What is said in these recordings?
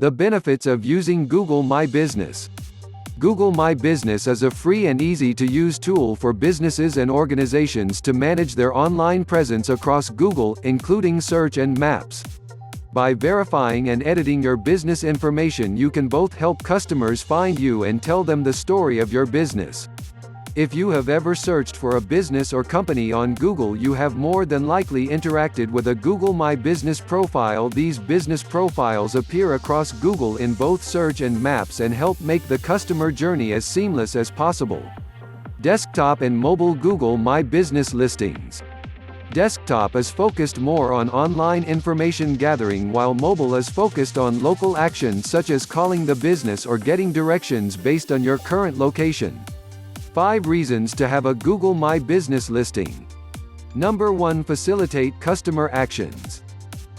The benefits of using Google My Business. Google My Business is a free and easy-to-use tool for businesses and organizations to manage their online presence across Google, including search and maps. By verifying and editing your business information, you can both help customers find you and tell them the story of your business. If you have ever searched for a business or company on Google, you have more than likely interacted with a Google My Business profile. These business profiles appear across Google in both search and maps and help make the customer journey as seamless as possible. Desktop and mobile Google My Business listings. Desktop is focused more on online information gathering, while mobile is focused on local actions such as calling the business or getting directions based on your current location. 5 reasons to have a Google My Business listing. Number 1. Facilitate customer actions.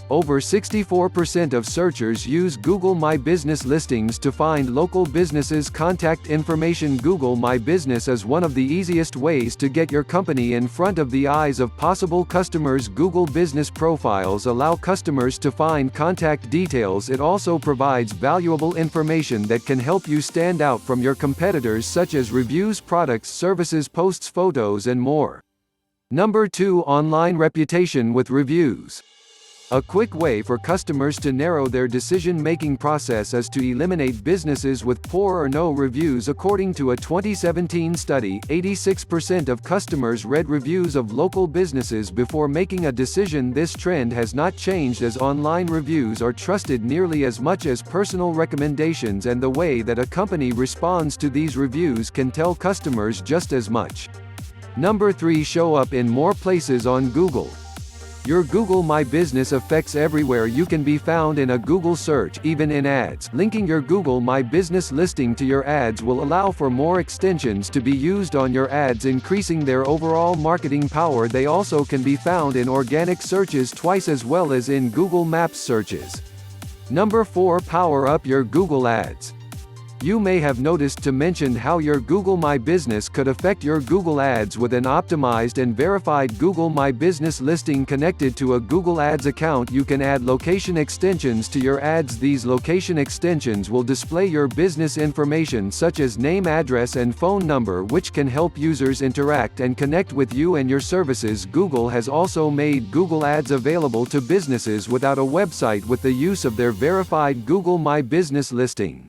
Over 64% of searchers use Google My Business listings to find local businesses' contact information. Google My Business is one of the easiest ways to get your company in front of the eyes of possible customers. Google Business profiles allow customers to find contact details. It also provides valuable information that can help you stand out from your competitors, such as reviews, products, services, posts, photos, and more. Number 2. Online reputation with reviews. A quick way for customers to narrow their decision-making process is to eliminate businesses with poor or no reviews. According to a 2017 study, 86% of customers read reviews of local businesses before making a decision. This trend has not changed, as online reviews are trusted nearly as much as personal recommendations, and the way that a company responds to these reviews can tell customers just as much. Number 3. Show up in more places on Google. Your Google My Business affects everywhere you can be found in a Google search, even in ads. Linking your Google My Business listing to your ads will allow for more extensions to be used on your ads, increasing their overall marketing power. They also can be found in organic searches twice as well as in Google Maps searches. Number 4. Power up your Google ads. You may have noticed to mention how your Google My Business could affect your Google ads. With an optimized and verified Google My Business listing connected to a Google Ads account, you can add location extensions to your ads. These location extensions will display your business information such as name, address, and phone number, which can help users interact and connect with you and your services. Google has also made Google Ads available to businesses without a website with the use of their verified Google My Business listing.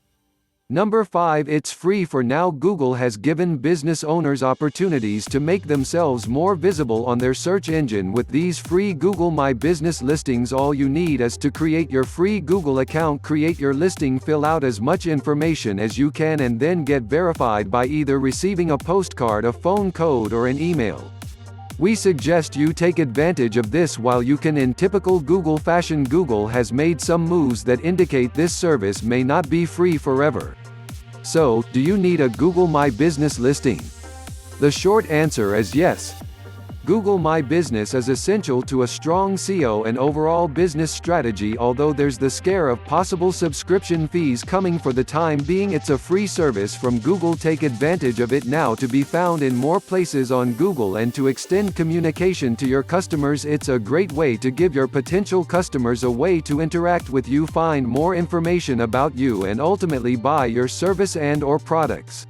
Number 5. It's free for now. Google has given business owners opportunities to make themselves more visible on their search engine with these free Google My Business listings. All you need is to create your free Google account, create your listing, fill out as much information as you can, and then get verified by either receiving a postcard, a phone code, or an email. We suggest you take advantage of this while you can. In typical Google fashion, Google has made some moves that indicate this service may not be free forever. So, do you need a Google My Business listing? The short answer is yes. Google My Business is essential to a strong SEO and overall business strategy. Although there's the scare of possible subscription fees coming, for the time being it's a free service from Google. Take advantage of it now to be found in more places on Google and to extend communication to your customers. It's a great way to give your potential customers a way to interact with you, find more information about you, and ultimately buy your service and/or products.